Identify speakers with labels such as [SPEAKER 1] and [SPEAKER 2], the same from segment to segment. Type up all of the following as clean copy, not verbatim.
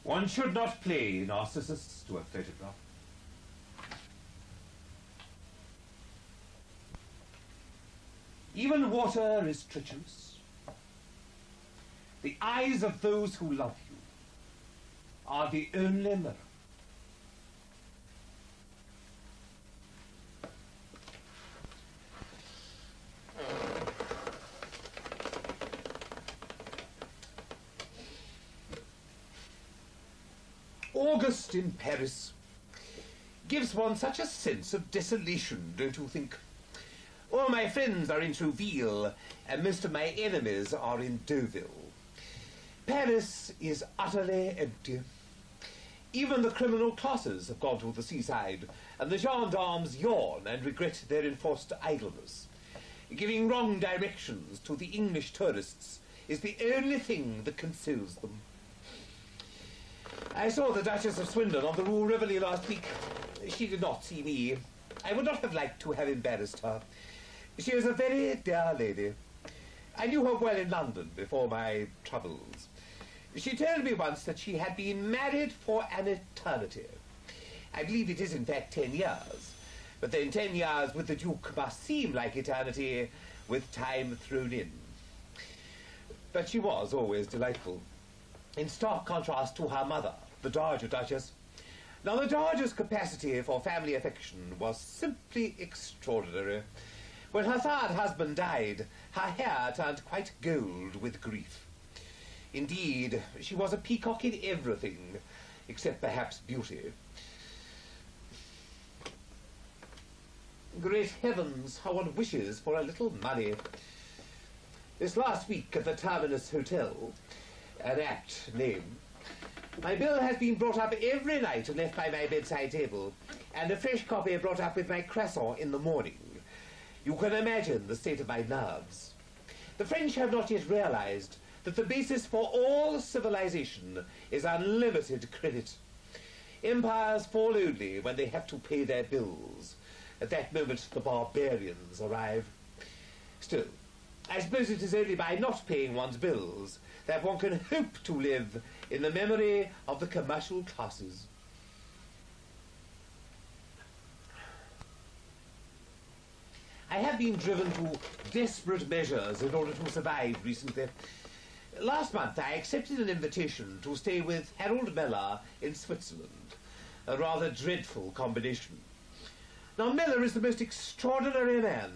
[SPEAKER 1] One should not play Narcissus to a photograph. Even water is treacherous. The eyes of those who love you are the only mirror. August in Paris gives one such a sense of desolation, don't you think? All my friends are in Trouville, and most of my enemies are in Deauville. Paris is utterly empty. Even the criminal classes have gone to the seaside, and the gendarmes yawn and regret their enforced idleness. Giving wrong directions to the English tourists is the only thing that consoles them. I saw the Duchess of Swindon on the Rue Rivoli last week. She did not see me. I would not have liked to have embarrassed her. She is a very dear lady. I knew her well in London before my troubles. She told me once that she had been married for an eternity. I believe it is in fact 10 years. But then 10 years with the Duke must seem like eternity with time thrown in. But she was always delightful, in stark contrast to her mother, the Dowager Duchess. Now, the Dowager's capacity for family affection was simply extraordinary. When her third husband died, her hair turned quite gold with grief. Indeed, she was a peacock in everything, except perhaps beauty. Great heavens, how one wishes for a little money. This last week at the Terminus Hotel, an apt name, my bill has been brought up every night and left by my bedside table, and a fresh copy brought up with my croissant in the morning. You can imagine the state of my nerves. The French have not yet realized that the basis for all civilization is unlimited credit. Empires fall only when they have to pay their bills. At that moment, the barbarians arrive. Still, I suppose it is only by not paying one's bills that one can hope to live in the memory of the commercial classes. I have been driven to desperate measures in order to survive recently. Last month, I accepted an invitation to stay with Harold Meller in Switzerland, a rather dreadful combination. Now, Meller is the most extraordinary man.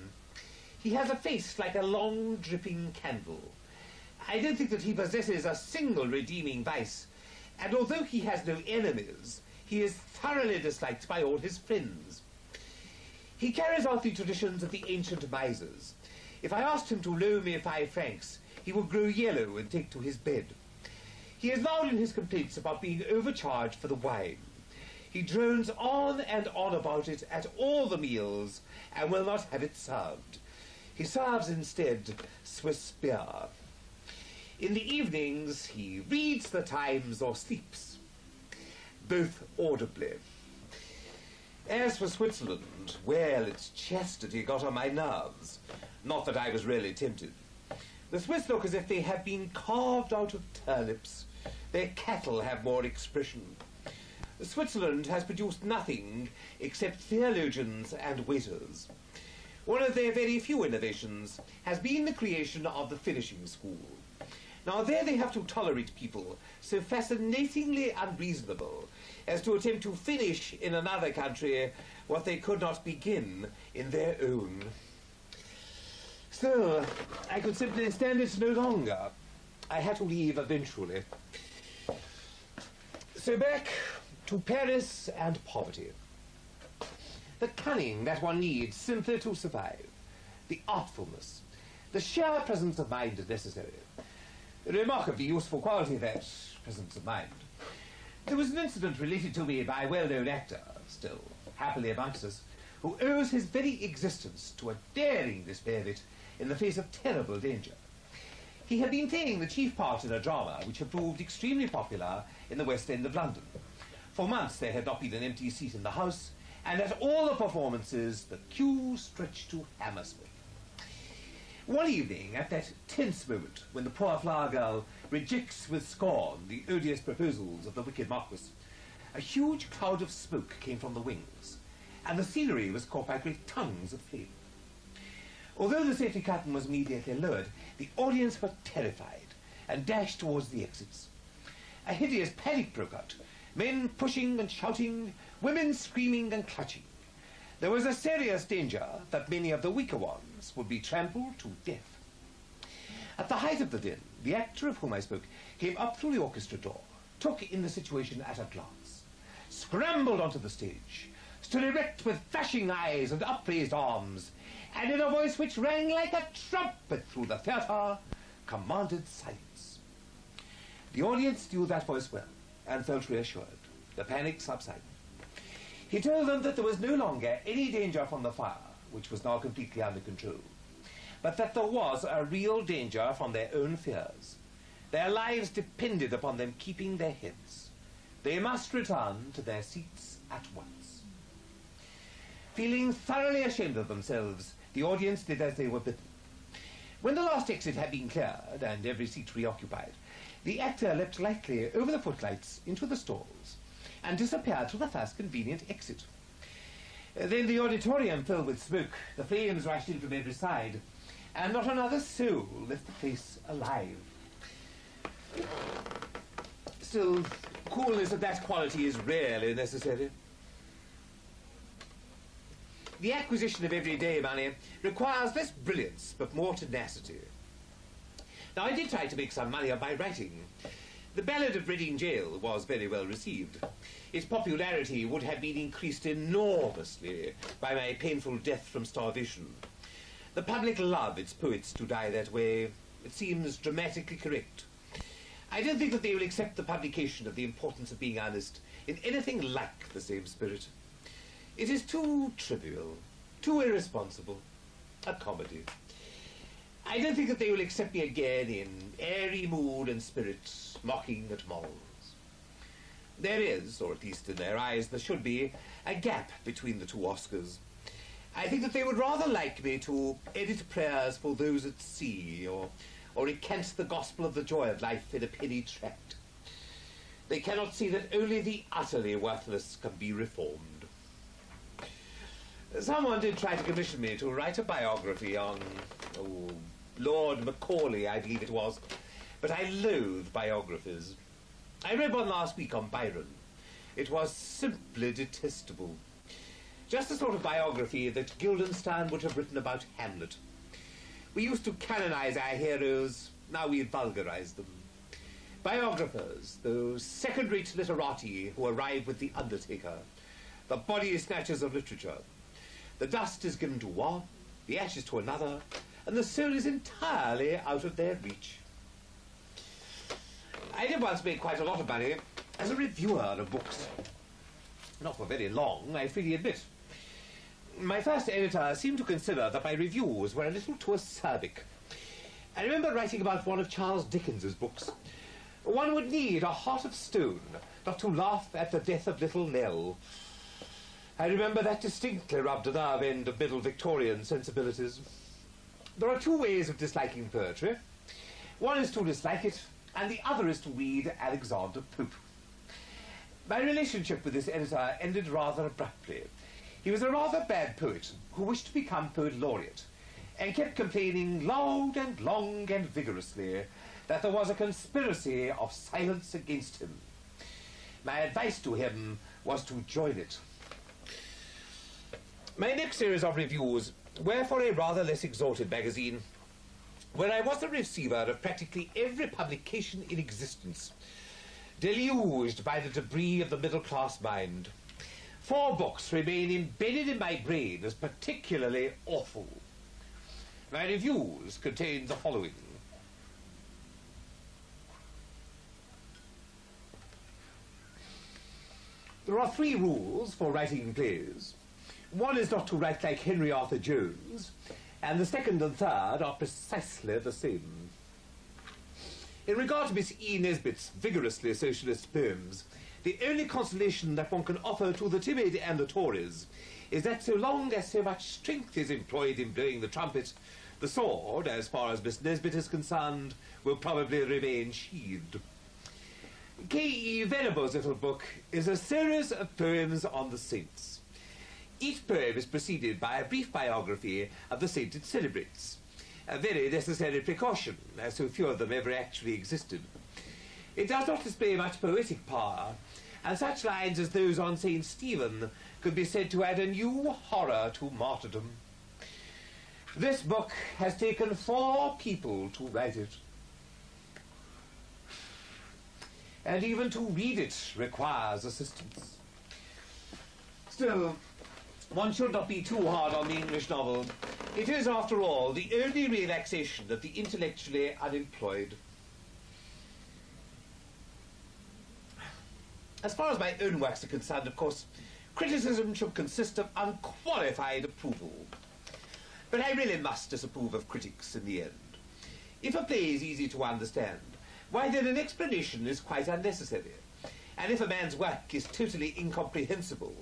[SPEAKER 1] He has a face like a long, dripping candle. I don't think that he possesses a single redeeming vice, and although he has no enemies, he is thoroughly disliked by all his friends. He carries out the traditions of the ancient misers. If I asked him to loan me 5 francs, he would grow yellow and take to his bed. He is loud in his complaints about being overcharged for the wine. He drones on and on about it at all the meals and will not have it served. He serves instead Swiss beer. In the evenings, he reads the Times or sleeps, both audibly. As for Switzerland, well, its chastity got on my nerves. Not that I was really tempted. The Swiss look as if they have been carved out of turnips. Their cattle have more expression. Switzerland has produced nothing except theologians and waiters. One of their very few innovations has been the creation of the finishing school. Now, there they have to tolerate people so fascinatingly unreasonable as to attempt to finish in another country what they could not begin in their own. Still, I could simply stand it no longer. I had to leave eventually. So back to Paris and poverty. The cunning that one needs simply to survive, the artfulness, the sheer presence of mind necessary. A remarkably useful quality, that presence of mind. There was an incident related to me by a well-known actor, still happily amongst us, who owes his very existence to a daring display of it in the face of terrible danger. He had been playing the chief part in a drama which had proved extremely popular in the West End of London. For months there had not been an empty seat in the house, and at all the performances the queue stretched to Hammersmith. One evening, at that tense moment when the poor flower girl rejects with scorn the odious proposals of the wicked Marquis, a huge cloud of smoke came from the wings, and the scenery was caught by great tongues of flame. Although the safety curtain was immediately lowered, the audience were terrified and dashed towards the exits. A hideous panic broke out, men pushing and shouting, women screaming and clutching. There was a serious danger that many of the weaker ones would be trampled to death. At the height of the din, the actor of whom I spoke came up through the orchestra door, took in the situation at a glance, scrambled onto the stage, stood erect with flashing eyes and upraised arms, and in a voice which rang like a trumpet through the theatre, commanded silence. The audience knew that voice well and felt reassured. The panic subsided. He told them that there was no longer any danger from the fire, which was now completely under control, but that there was a real danger from their own fears. Their lives depended upon them keeping their heads. They must return to their seats at once. Feeling thoroughly ashamed of themselves, the audience did as they were bidden. When the last exit had been cleared and every seat reoccupied, the actor leapt lightly over the footlights into the stalls and disappeared through the first convenient exit. Then the auditorium filled with smoke, the flames rushed in from every side, and not another soul left the place alive. Still, coolness of that quality is rarely necessary. The acquisition of everyday money requires less brilliance, but more tenacity. Now, I did try to make some money on my writing. The Ballad of Reading Gaol was very well received. Its popularity would have been increased enormously by my painful death from starvation. The public love its poets to die that way. It seems dramatically correct. I don't think that they will accept the publication of The Importance of Being Honest in anything like the same spirit. It is too trivial, too irresponsible, a comedy. I don't think that they will accept me again in airy mood and spirit, mocking at morals. There is, or at least in their eyes there should be, a gap between the two Oscars. I think that they would rather like me to edit prayers for those at sea, or recant the gospel of the joy of life in a penny tract. They cannot see that only the utterly worthless can be reformed. Someone did try to commission me to write a biography on, Lord Macaulay, I believe it was, but I loathe biographies. I read one last week on Byron. It was simply detestable. Just the sort of biography that Guildenstern would have written about Hamlet. We used to canonize our heroes, now we vulgarize them. Biographers, those second-rate literati who arrive with the Undertaker, the body snatchers of literature. The dust is given to one, the ashes to another, and the soul is entirely out of their reach. I did once make quite a lot of money as a reviewer of books. Not for very long, I freely admit. My first editor seemed to consider that my reviews were a little too acerbic. I remember writing about one of Charles Dickens's books. One would need a heart of stone not to laugh at the death of little Nell. I remember that distinctly rubbed a nerve end of middle Victorian sensibilities. There are two ways of disliking poetry. One is to dislike it, and the other is to read Alexander Pope. My relationship with this editor ended rather abruptly. He was a rather bad poet who wished to become poet laureate, and kept complaining loud and long and vigorously that there was a conspiracy of silence against him. My advice to him was to join it. My next series of reviews were for a rather less exalted magazine, where I was the receiver of practically every publication in existence, deluged by the debris of the middle-class mind. 4 books remain embedded in my brain as particularly awful. My reviews contain the following. There are 3 rules for writing plays. One is not to write like Henry Arthur Jones, and the second and third are precisely the same. In regard to Miss E. Nesbit's vigorously socialist poems, the only consolation that one can offer to the timid and the Tories is that so long as so much strength is employed in blowing the trumpet, The sword, as far as Miss Nesbit is concerned, will probably remain sheathed. K.E. Venable's little book is a series of poems on the saints. Each poem is preceded by a brief biography of the saint it celebrates, a very necessary precaution, as so few of them ever actually existed. It does not display much poetic power, and such lines as those on St. Stephen could be said to add a new horror to martyrdom. This book has taken 4 people to write it. And even to read it requires assistance. Still, one should not be too hard on the English novel. It is, after all, the only relaxation of the intellectually unemployed. As far as my own works are concerned, of course, criticism should consist of unqualified approval. But I really must disapprove of critics in the end. If a play is easy to understand, why then an explanation is quite unnecessary. And if a man's work is totally incomprehensible,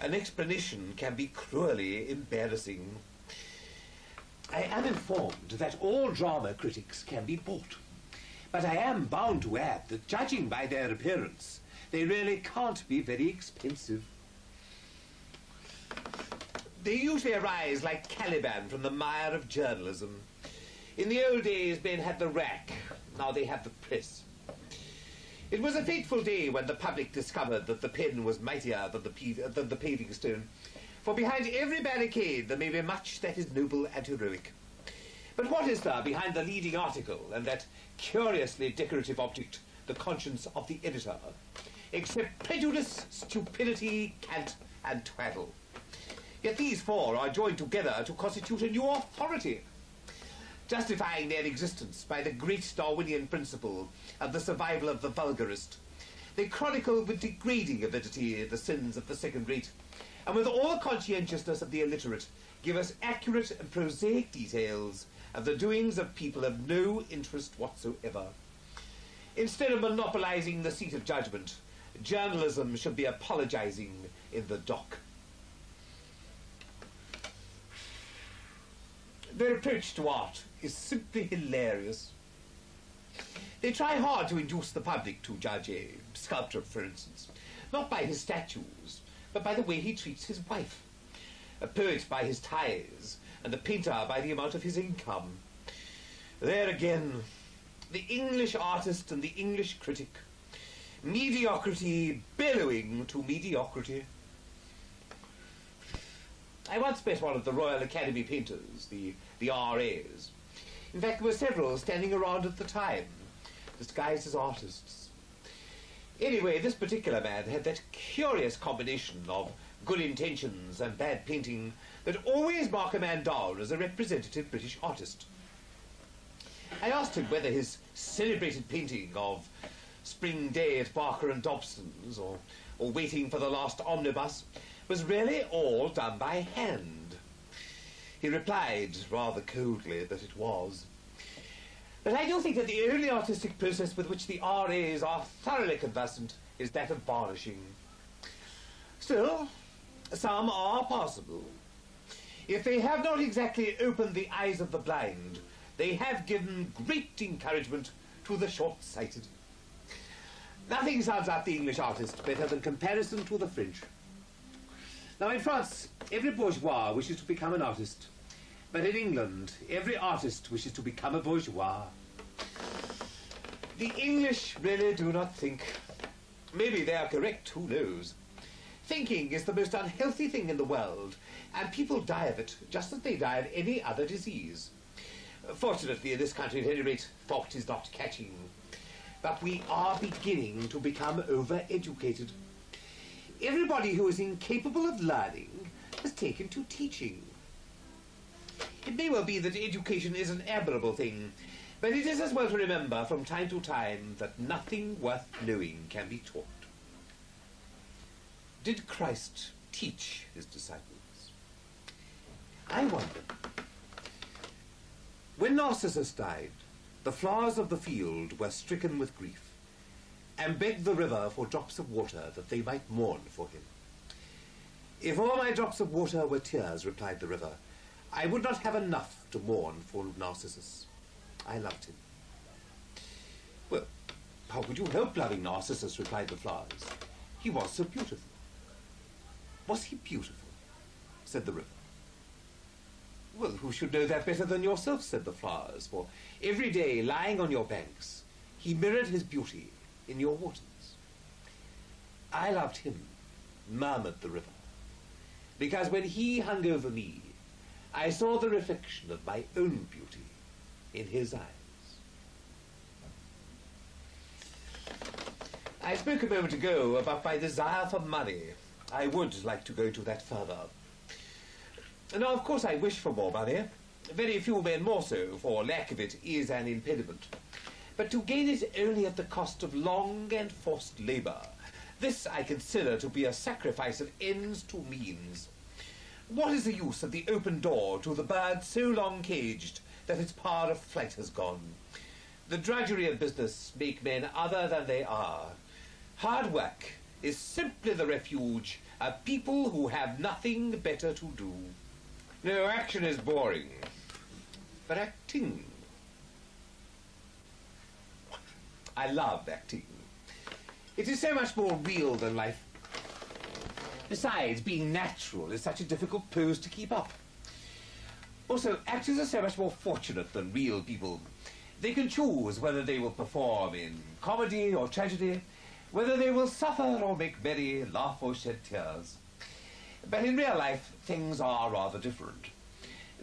[SPEAKER 1] an explanation can be cruelly embarrassing. I am informed that all drama critics can be bought, but I am bound to add that, judging by their appearance, they really can't be very expensive. They usually arise like Caliban from the mire of journalism. In the old days, men had the rack, now they have the press. It was a fateful day when the public discovered that the pen was mightier than the paving stone, for behind every barricade there may be much that is noble and heroic. But what is there behind the leading article and that curiously decorative object, the conscience of the editor, except prejudice, stupidity, cant, and twaddle? Yet these 4 are joined together to constitute a new authority, justifying their existence by the great Darwinian principle of the survival of the vulgarist. They chronicle with degrading avidity the sins of the second rate, and with all the conscientiousness of the illiterate, give us accurate and prosaic details of the doings of people of no interest whatsoever. Instead of monopolizing the seat of judgment, journalism should be apologizing in the dock. Their approach to art is simply hilarious. They try hard to induce the public to judge a sculptor, for instance, not by his statues, but by the way he treats his wife, a poet by his ties, and a painter by the amount of his income. There again, the English artist and the English critic, mediocrity bellowing to mediocrity. I once met one of the Royal Academy painters, the RAs. In fact, there were several standing around at the time, disguised as artists. Anyway, this particular man had that curious combination of good intentions and bad painting that always mark a man down as a representative British artist. I asked him whether his celebrated painting of Spring Day at Barker and Dobson's, or Waiting for the Last Omnibus, was really all done by hand. He replied, rather coldly, that it was. But I do think that the only artistic process with which the RAs are thoroughly conversant is that of varnishing. Still, some are possible. If they have not exactly opened the eyes of the blind, they have given great encouragement to the short-sighted. Nothing sounds like the English artist better than comparison to the French. Now, in France, every bourgeois wishes to become an artist. But in England, every artist wishes to become a bourgeois. The English really do not think. Maybe they are correct, who knows? Thinking is the most unhealthy thing in the world, and people die of it just as they die of any other disease. Fortunately, in this country, at any rate, thought is not catching. But we are beginning to become over-educated. Everybody who is incapable of learning has taken to teaching. It may well be that education is an admirable thing, but it is as well to remember from time to time that nothing worth knowing can be taught. Did Christ teach his disciples? I wonder. When Narcissus died, the flowers of the field were stricken with grief, and begged the river for drops of water that they might mourn for him. If all my drops of water were tears, replied the river, I would not have enough to mourn for Narcissus. I loved him. Well, how could you help loving Narcissus, replied the flowers. He was so beautiful. Was he beautiful? Said the river. Well, who should know that better than yourself, said the flowers, for every day, lying on your banks, he mirrored his beauty in your waters. I loved him, murmured the river, because when he hung over me, I saw the reflection of my own beauty in his eyes. I spoke a moment ago about my desire for money. I would like to go to that further. Now, of course, I wish for more money. Very few men more so, for lack of it is an impediment. But to gain it only at the cost of long and forced labour, this I consider to be a sacrifice of ends to means. What is the use of the open door to the bird so long caged that its power of flight has gone? The drudgery of business make men other than they are. Hard work is simply the refuge of people who have nothing better to do. No, action is boring, but acting. I love acting. It is so much more real than life. Besides, being natural is such a difficult pose to keep up. Also, actors are so much more fortunate than real people. They can choose whether they will perform in comedy or tragedy, whether they will suffer or make merry, laugh or shed tears. But in real life, things are rather different.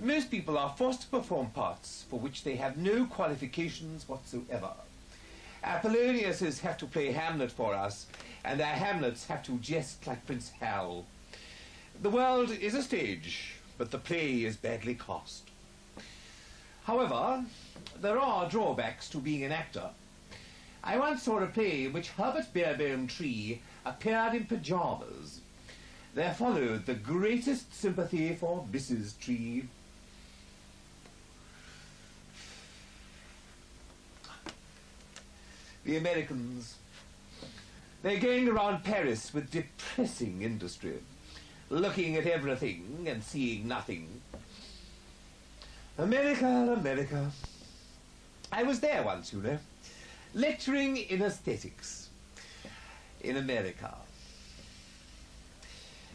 [SPEAKER 1] Most people are forced to perform parts for which they have no qualifications whatsoever. Our Poloniuses have to play Hamlet for us, and our Hamlets have to jest like Prince Hal. The world is a stage, but the play is badly cast. However, there are drawbacks to being an actor. I once saw a play in which Herbert Beerbone Tree appeared in pyjamas. There followed the greatest sympathy for Mrs. Tree. The Americans, they're going around Paris with depressing industry, looking at everything and seeing nothing. America, America. I was there once, you know, lecturing in aesthetics in America.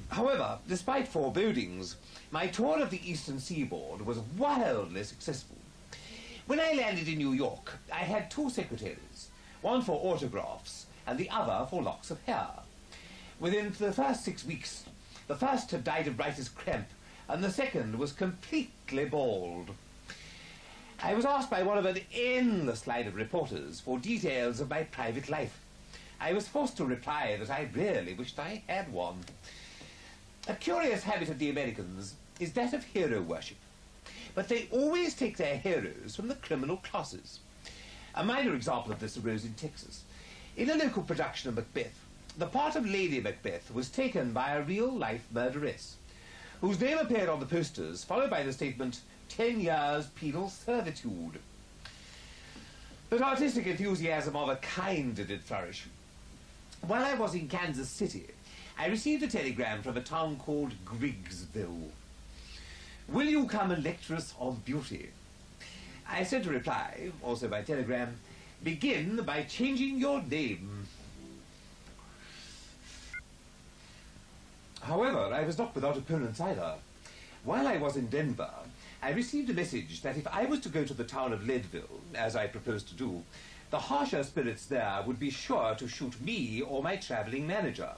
[SPEAKER 1] However, despite forebodings, my tour of the Eastern Seaboard was wildly successful. When I landed in New York, I had two secretaries, one for autographs and the other for locks of hair. Within the first 6 weeks, the first had died of writer's cramp, and the second was completely bald. I was asked by one of an endless line of reporters for details of my private life. I was forced to reply that I really wished I had one. A curious habit of the Americans is that of hero worship, but they always take their heroes from the criminal classes. A minor example of this arose in Texas. In a local production of Macbeth, the part of Lady Macbeth was taken by a real-life murderess, whose name appeared on the posters, followed by the statement, 10 years penal servitude. But artistic enthusiasm of a kind did flourish. While I was in Kansas City, I received a telegram from a town called Griggsville. Will you come and lecture us on beauty? I sent a reply, also by telegram, begin by changing your name. However, I was not without opponents either. While I was in Denver, I received a message that if I was to go to the town of Leadville, as I proposed to do, the harsher spirits there would be sure to shoot me or my travelling manager.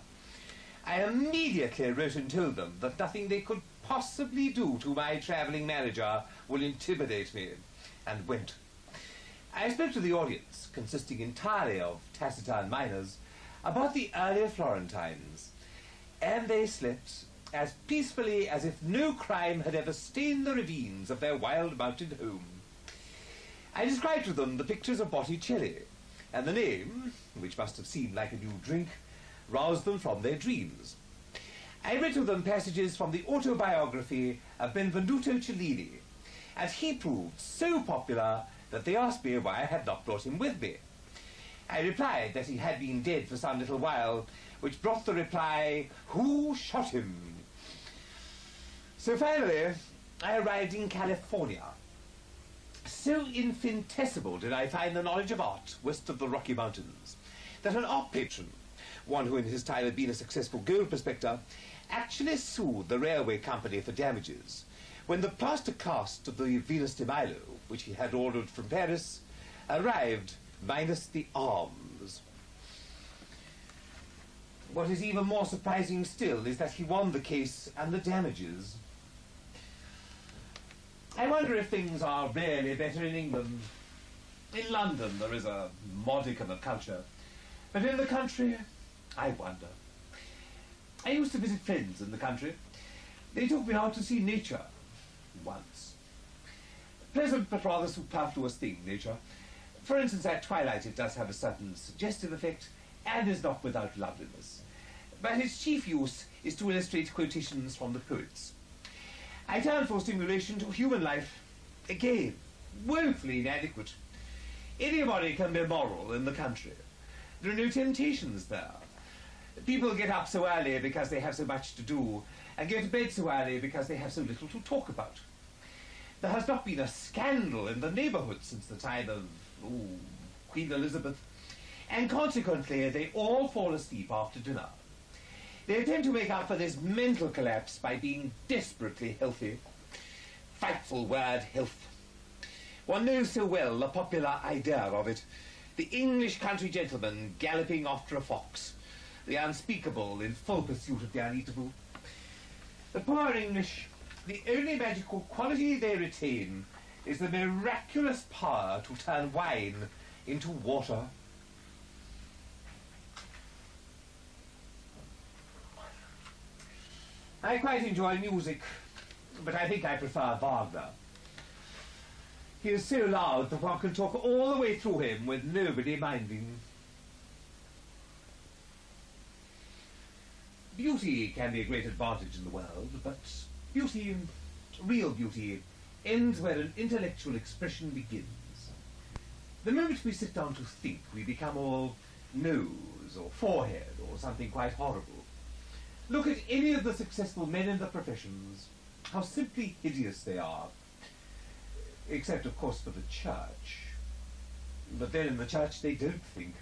[SPEAKER 1] I immediately wrote and told them that nothing they could possibly do to my travelling manager will intimidate me, and went. I spoke to the audience, consisting entirely of taciturn miners, about the early Florentines, and they slept as peacefully as if no crime had ever stained the ravines of their wild mountain home. I described to them the pictures of Botticelli, and the name, which must have seemed like a new drink, roused them from their dreams. I read to them passages from the autobiography of Benvenuto Cellini, and he proved so popular that they asked me why I had not brought him with me. I replied that he had been dead for some little while, which brought the reply, who shot him? So finally, I arrived in California. So infinitesimal did I find the knowledge of art west of the Rocky Mountains that an art patron, one who in his time had been a successful gold prospector, actually sued the railway company for damages when the plaster cast of the Venus de Milo, which he had ordered from Paris, arrived minus the arms. What is even more surprising still is that he won the case and the damages. I wonder if things are really better in England. In London there is a modicum of culture, but in the country, I wonder. I used to visit friends in the country. They took me out to see nature once. Pleasant but rather superfluous thing, nature. For instance, at twilight it does have a certain suggestive effect and is not without loveliness. But its chief use is to illustrate quotations from the poets. I turn for stimulation to human life. Again, woefully inadequate. Anybody can be moral in the country. There are no temptations there. People get up so early because they have so much to do, and go to bed so early because they have so little to talk about. There has not been a scandal in the neighbourhood since the time of Queen Elizabeth, and consequently they all fall asleep after dinner. They attempt to make up for this mental collapse by being desperately healthy. Frightful word, health. One knows so well the popular idea of it. The English country gentleman galloping after a fox. The unspeakable in full pursuit of the uneatable. The poor English, the only magical quality they retain is the miraculous power to turn wine into water. I quite enjoy music, but I think I prefer Wagner. He is so loud that one can talk all the way through him with nobody minding. Beauty can be a great advantage in the world, but beauty, real beauty, ends where an intellectual expression begins. The moment we sit down to think, we become all nose or forehead or something quite horrible. Look at any of the successful men in the professions, how simply hideous they are. Except, of course, for the church. But then in the church they don't think.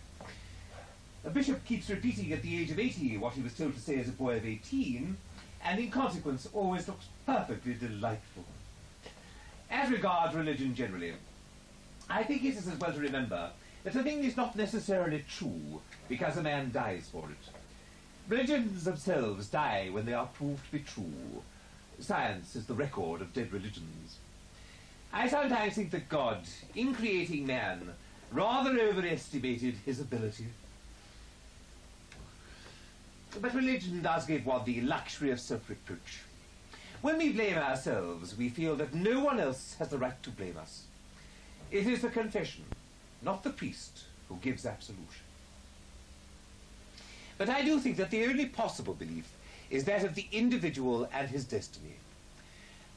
[SPEAKER 1] A bishop keeps repeating at the age of 80 what he was told to say as a boy of 18, and in consequence always looks perfectly delightful. As regards religion generally, I think it is as well to remember that a thing is not necessarily true because a man dies for it. Religions themselves die when they are proved to be true. Science is the record of dead religions. I sometimes think that God, in creating man, rather overestimated his ability. But religion does give one the luxury of self-reproach. When we blame ourselves, we feel that no one else has the right to blame us. It is the confession, not the priest, who gives absolution. But I do think that the only possible belief is that of the individual and his destiny.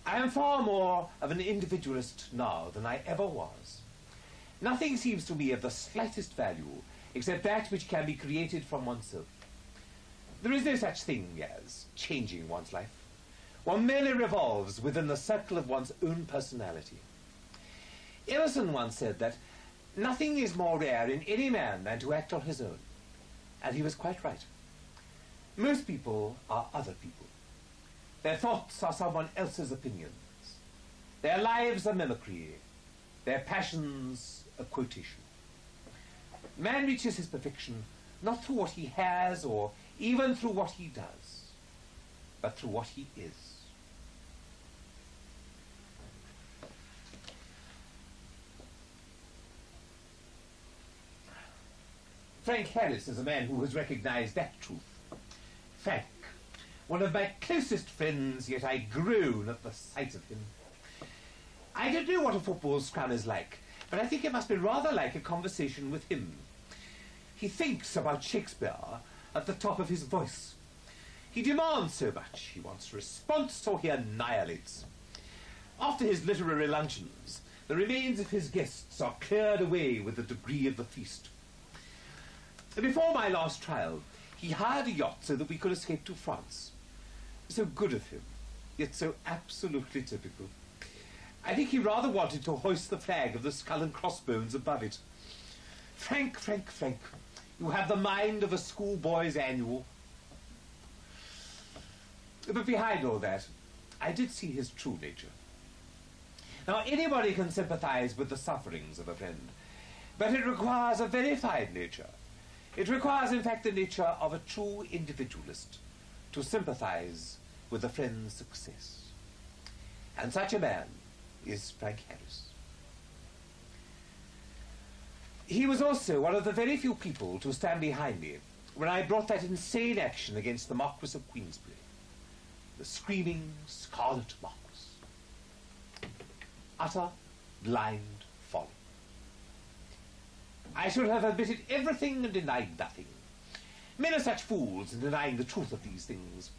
[SPEAKER 1] I am far more of an individualist now than I ever was. Nothing seems to me of the slightest value except that which can be created from oneself. There is no such thing as changing one's life. One merely revolves within the circle of one's own personality. Emerson once said that nothing is more rare in any man than to act on his own. And he was quite right. Most people are other people. Their thoughts are someone else's opinions. Their lives a mimicry. Their passions a quotation. Man reaches his perfection not through what he has or even through what he does, but through what he is. Frank Harris is a man who has recognized that truth. Frank, one of my closest friends, yet I groan at the sight of him. I don't know what a football scrum is like, but I think it must be rather like a conversation with him. He thinks about Shakespeare at the top of his voice. He demands so much. He wants response or he annihilates. After his literary luncheons, the remains of his guests are cleared away with the debris of the feast. Before my last trial, he hired a yacht so that we could escape to France. So good of him. yet so absolutely typical. I think he rather wanted to hoist the flag of the skull and crossbones above it. Frank, Frank, Frank, you have the mind of a schoolboy's annual. But behind all that, I did see his true nature. Now, anybody can sympathize with the sufferings of a friend, but it requires a very fine nature. It requires, in fact, the nature of a true individualist to sympathize with a friend's success. And such a man is Frank Harris. He was also one of the very few people to stand behind me when I brought that insane action against the Marquis of Queensberry, the screaming Scarlet Marquis. Utter, blind folly. I should have admitted everything and denied nothing. Men are such fools in denying the truth of these things.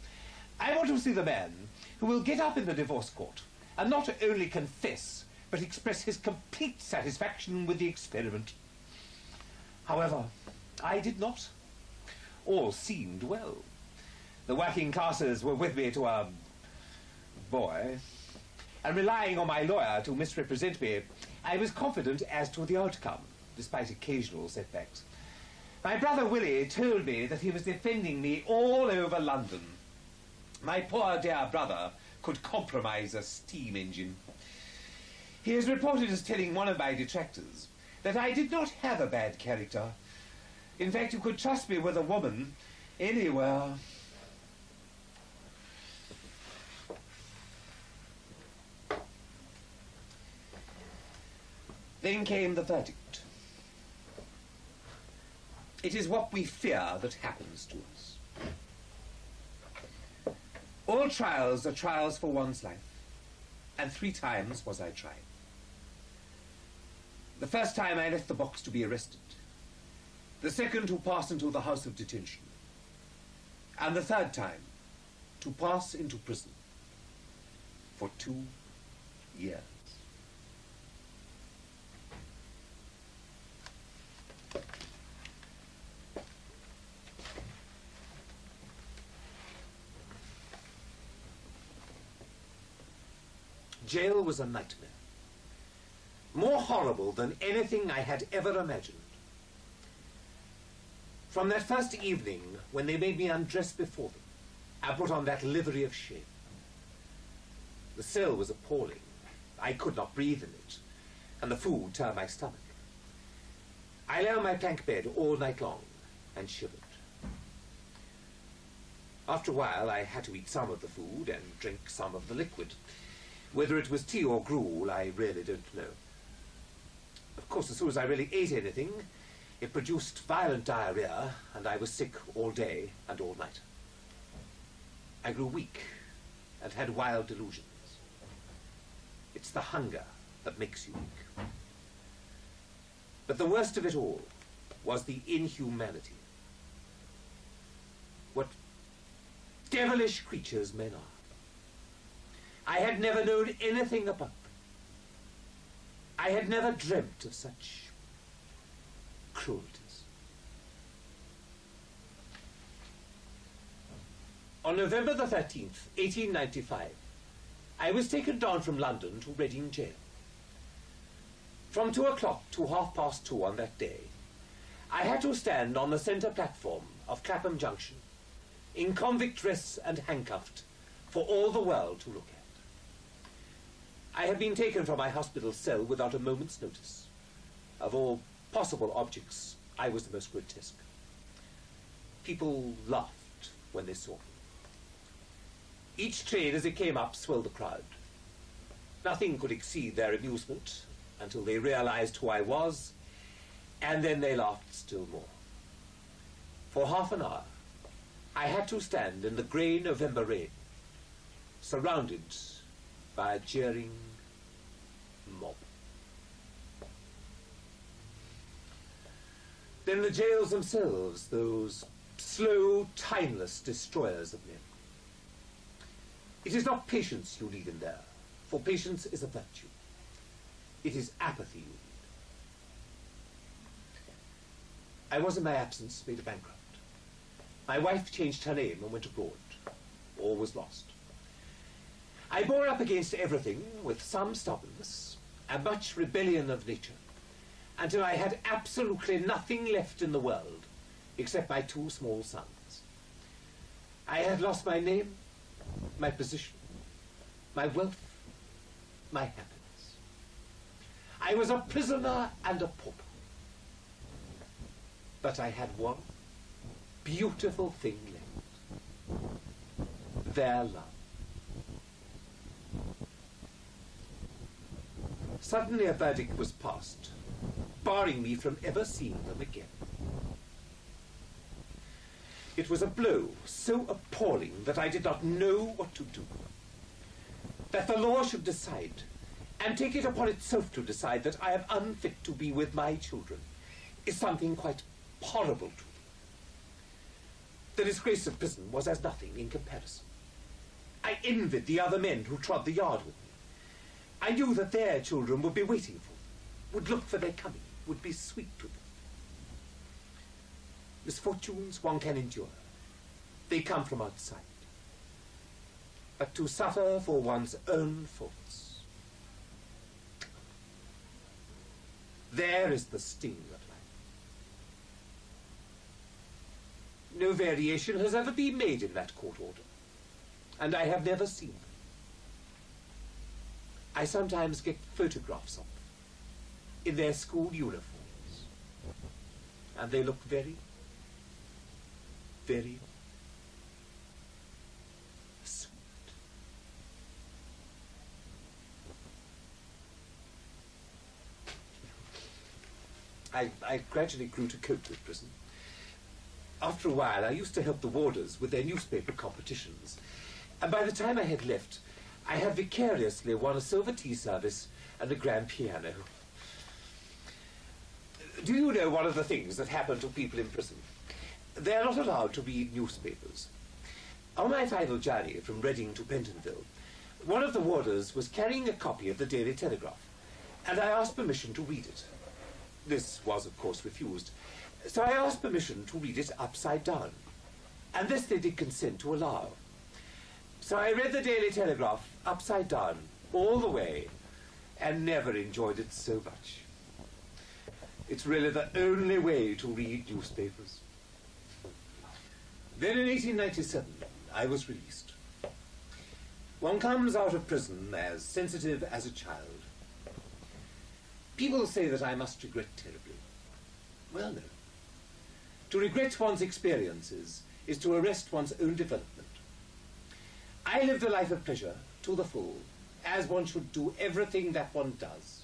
[SPEAKER 1] I want to see the man who will get up in the divorce court and not only confess, but express his complete satisfaction with the experiment. However, I did not. All seemed well. The working classes were with me to a boy, and relying on my lawyer to misrepresent me, I was confident as to the outcome, despite occasional setbacks. My brother Willie told me that he was defending me all over London. My poor dear brother could compromise a steam engine. He is reported as telling one of my detractors that I did not have a bad character. In fact, you could trust me with a woman anywhere. Then came the verdict. It is what we fear that happens to us. All trials are trials for one's life, and 3 times was I tried. The first time I left the box to be arrested, the second to pass into the house of detention, and the third time to pass into prison for 2 years. Jail was a nightmare, more horrible than anything I had ever imagined. From that first evening when they made me undress before them, I put on that livery of shame. The cell was appalling. I could not breathe in it, and the food turned my stomach. I lay on my plank bed all night long and shivered. After a while, I had to eat some of the food and drink some of the liquid. Whether it was tea or gruel, I really don't know. Of course, as soon as I really ate anything, it produced violent diarrhea, and I was sick all day and all night. I grew weak and had wild delusions. It's the hunger that makes you weak. But the worst of it all was the inhumanity. What devilish creatures men are. I had never known anything about them. I had never dreamt of such cruelties. On November the 13th, 1895, I was taken down from London to Reading Jail. From 2 o'clock to 2:30 on that day, I had to stand on the centre platform of Clapham Junction, in convict dress and handcuffed, for all the world to look at. I had been taken from my hospital cell without a moment's notice. Of all possible objects, I was the most grotesque. People laughed when they saw me. Each train as it came up swelled the crowd. Nothing could exceed their amusement until they realized who I was, and then they laughed still more. For half an hour, I had to stand in the grey November rain, surrounded by a jeering mob. Then the jails themselves, those slow, timeless destroyers of men. It is not patience you need in there, for patience is a virtue. It is apathy you need. I was in my absence made a bankrupt. My wife changed her name and went abroad. All was lost. I bore up against everything with some stubbornness and much rebellion of nature, until I had absolutely nothing left in the world except my two small sons. I had lost my name, my position, my wealth, my happiness. I was a prisoner and a pauper. But I had one beautiful thing left: their love. Suddenly a verdict was passed, barring me from ever seeing them again. It was a blow so appalling that I did not know what to do. That the law should decide, and take it upon itself to decide, that I am unfit to be with my children, is something quite horrible to me. The disgrace of prison was as nothing in comparison. I envied the other men who trod the yard with me. I knew that their children would be waiting for them, would look for their coming, would be sweet to them. Misfortunes one can endure. They come from outside. But to suffer for one's own faults, there is the sting of life. No variation has ever been made in that court order, and I have never seen them. I sometimes get photographs of them in their school uniforms, and they look very, very sweet. I gradually grew to cope with prison. After a while, I used to help the warders with their newspaper competitions, and by the time I had left, I had vicariously won a silver tea service and a grand piano. Do you know one of the things that happen to people in prison? They're not allowed to read newspapers. On my final journey from Reading to Pentonville, one of the warders was carrying a copy of the Daily Telegraph, and I asked permission to read it. This was, of course, refused, so I asked permission to read it upside down, and this they did consent to allow. So I read the Daily Telegraph upside down all the way, and never enjoyed it so much. It's really the only way to read newspapers. Then in 1897, I was released. One comes out of prison as sensitive as a child. People say that I must regret terribly. Well, no. To regret one's experiences is to arrest one's own development. I lived a life of pleasure to the full, as one should do everything that one does.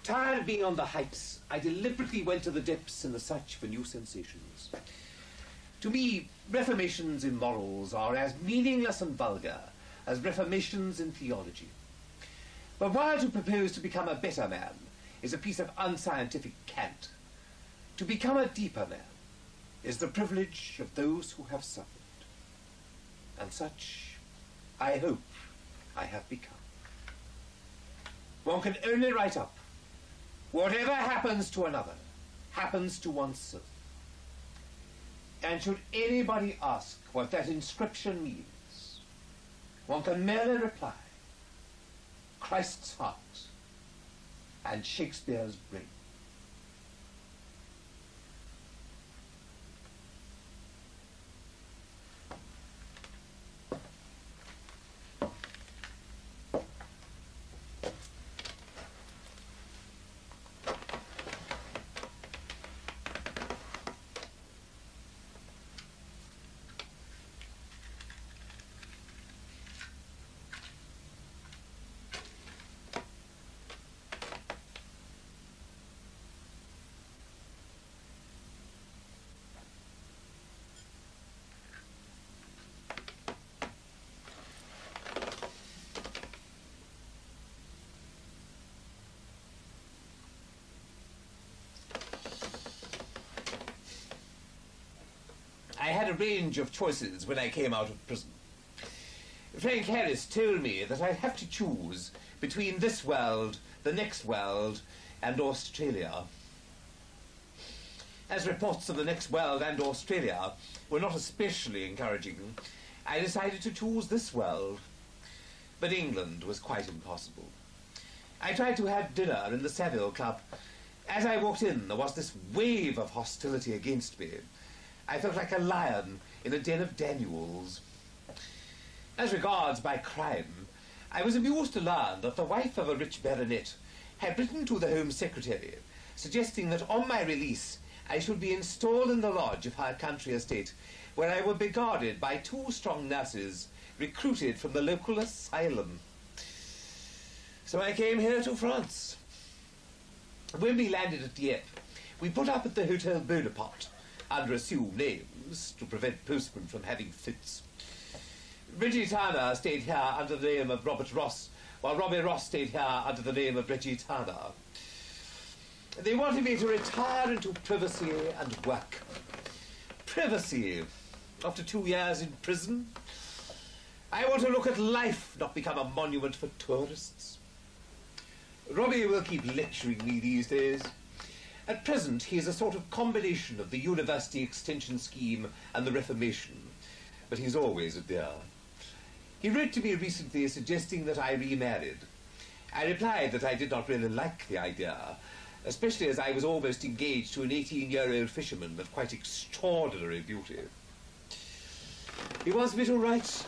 [SPEAKER 1] Tired of being on the heights, I deliberately went to the depths in the search for new sensations. To me, reformations in morals are as meaningless and vulgar as reformations in theology. But while to propose to become a better man is a piece of unscientific cant, to become a deeper man is the privilege of those who have suffered. And such, I hope, I have become. One can only write up, whatever happens to another, happens to oneself. And should anybody ask what that inscription means, one can merely reply, Christ's heart and Shakespeare's brain. I had a range of choices when I came out of prison. Frank Harris told me that I'd have to choose between this world, the next world, and Australia. As reports of the next world and Australia were not especially encouraging, I decided to choose this world. But England was quite impossible. I tried to have dinner in the Savile Club. As I walked in, there was this wave of hostility against me. I felt like a lion in a den of Daniels. As regards my crime, I was amused to learn that the wife of a rich baronet had written to the Home Secretary, suggesting that on my release I should be installed in the lodge of her country estate, where I would be guarded by 2 strong nurses recruited from the local asylum. So I came here to France. When we landed at Dieppe, we put up at the Hotel Bonaparte under assumed names to prevent postmen from having fits. Reggie Turner stayed here under the name of Robert Ross, while Robbie Ross stayed here under the name of Reggie Turner. They wanted me to retire into privacy and work. Privacy, after 2 years in prison. I want to look at life, not become a monument for tourists. Robbie will keep lecturing me these days. At present, he is a sort of combination of the University Extension Scheme and the Reformation, but he's always a dear. He wrote to me recently suggesting that I remarried. I replied that I did not really like the idea, especially as I was almost engaged to an 18-year-old fisherman of quite extraordinary beauty. He wants me to write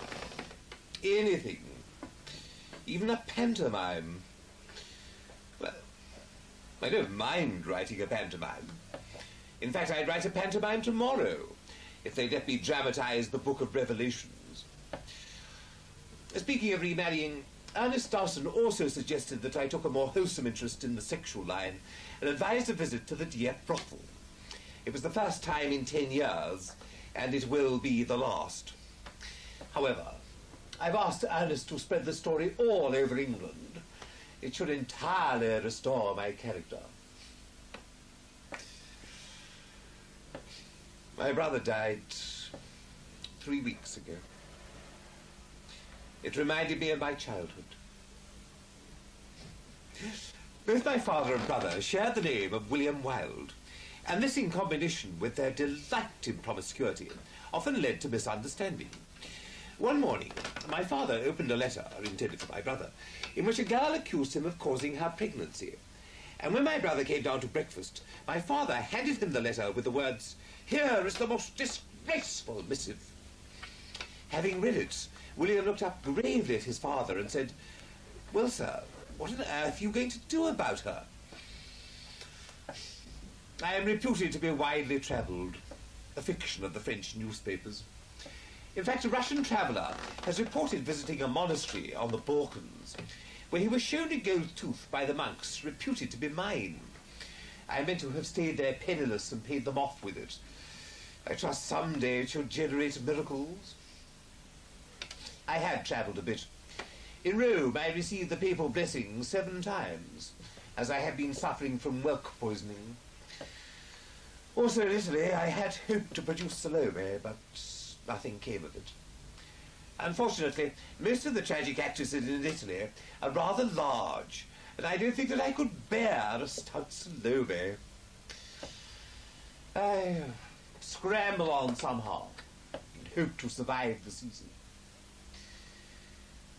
[SPEAKER 1] anything, even a pantomime. Well, I don't mind writing a pantomime. In fact, I'd write a pantomime tomorrow, if they'd let me dramatize the Book of Revelations. Speaking of remarrying, Ernest Dawson also suggested that I took a more wholesome interest in the sexual line and advised a visit to the Dieppe brothel. It was the first time in 10 years, and it will be the last. However, I've asked Ernest to spread the story all over England. It should entirely restore my character. My brother died 3 weeks ago. It reminded me of my childhood. Both my father and brother shared the name of William Wilde, and this in combination with their delight in promiscuity often led to misunderstanding. One morning, my father opened a letter intended for my brother, in which a girl accused him of causing her pregnancy. And when my brother came down to breakfast, my father handed him the letter with the words, "Here is the most disgraceful missive." Having read it, William looked up gravely at his father and said, "Well, sir, what on earth are you going to do about her?" I am reputed to be widely travelled, a fiction of the French newspapers. In fact, a Russian traveller has reported visiting a monastery on the Balkans, where he was shown a gold tooth by the monks, reputed to be mine. I meant to have stayed there penniless and paid them off with it. I trust someday it shall generate miracles. I had travelled a bit. In Rome, I received the papal blessing 7 times, as I had been suffering from whelk poisoning. Also in Italy, I had hoped to produce Salome, but nothing came of it. Unfortunately, most of the tragic actresses in Italy are rather large, and I don't think that I could bear a stout Salome. I scramble on somehow and hope to survive the season.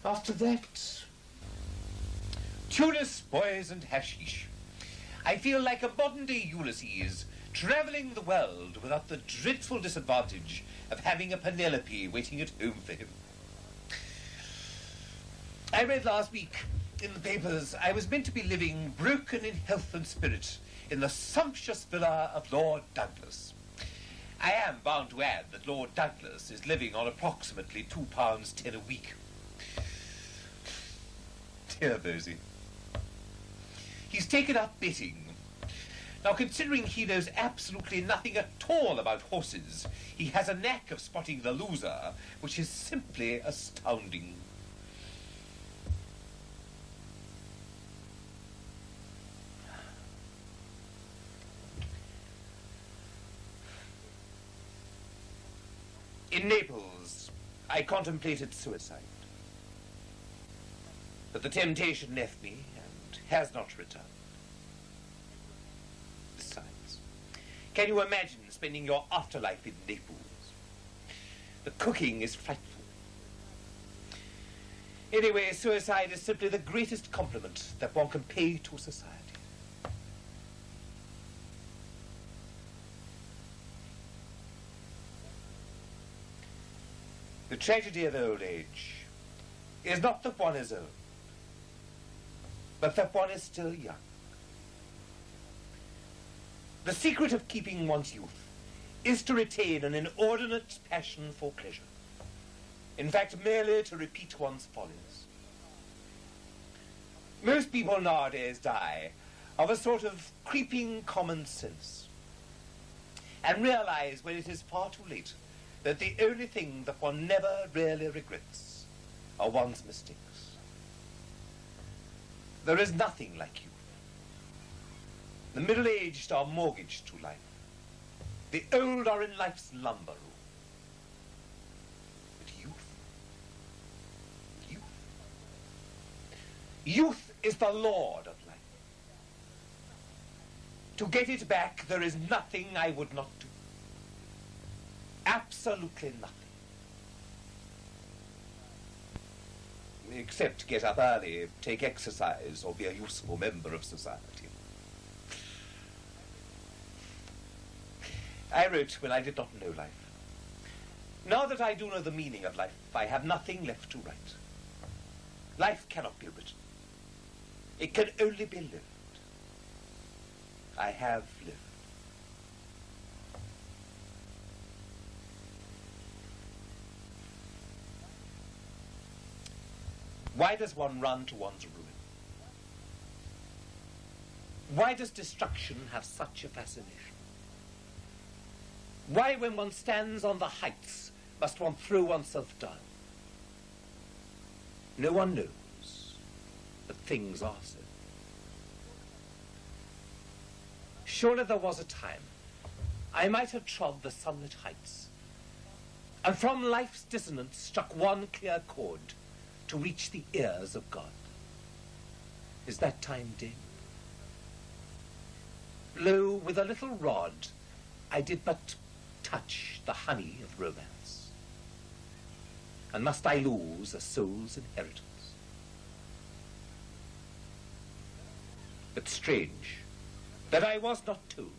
[SPEAKER 1] After that, Tunis, boys, and hashish. I feel like a modern-day Ulysses, travelling the world without the dreadful disadvantage of having a Penelope waiting at home for him. I read last week in the papers I was meant to be living broken in health and spirit in the sumptuous villa of Lord Douglas. I am bound to add that Lord Douglas is living on approximately £2.10 a week. Dear Bosie. He's taken up betting. Now, considering he knows absolutely nothing at all about horses, he has a knack of spotting the loser, which is simply astounding. In Naples, I contemplated suicide. But the temptation left me and has not returned. Besides, can you imagine spending your afterlife in Naples? The cooking is frightful. Anyway, suicide is simply the greatest compliment that one can pay to society. The tragedy of old age is not that one is old, but that one is still young. The secret of keeping one's youth is to retain an inordinate passion for pleasure. In fact, merely to repeat one's follies. Most people nowadays die of a sort of creeping common sense and realize when it is far too late that the only thing that one never really regrets are one's mistakes. There is nothing like youth. The middle-aged are mortgaged to life. The old are in life's lumber room. Youth is the lord of life. To get it back, there is nothing I would not do. Absolutely nothing. Except get up early, take exercise, or be a useful member of society. I wrote when I did not know life. Now that I do know the meaning of life, I have nothing left to write. Life cannot be written. It can only be lived. I have lived. Why does one run to one's ruin? Why does destruction have such a fascination? Why, when one stands on the heights, must one throw oneself down? No one knows, but things are so. Surely there was a time I might have trod the sunlit heights, and from life's dissonance struck one clear chord to reach the ears of God. Is that time dim? Lo, with a little rod, I did but touch the honey of romance. And must I lose a soul's inheritance? But strange that I was not told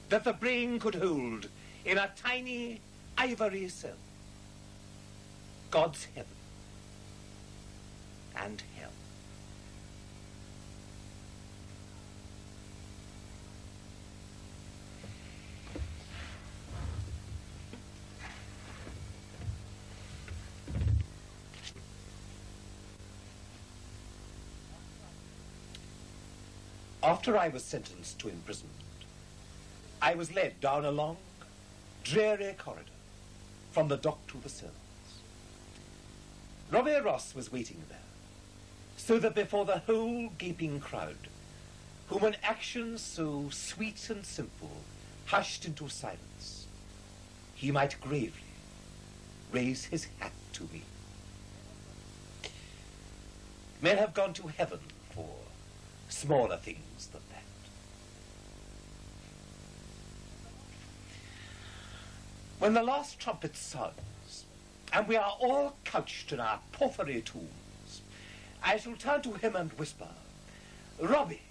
[SPEAKER 1] that the brain could hold in a tiny ivory cell God's heaven and hell. After I was sentenced to imprisonment, I was led down a long, dreary corridor from the dock to the cells. Robbie Ross was waiting there, so that before the whole gaping crowd, whom an action so sweet and simple hushed into silence, he might gravely raise his hat to me. Men have gone to heaven for smaller things than that. When the last trumpet sounds, and we are all couched in our porphyry tombs, I shall turn to him and whisper, Robbie,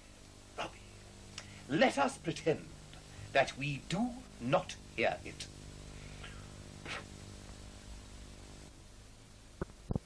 [SPEAKER 1] Robbie, let us pretend that we do not hear it.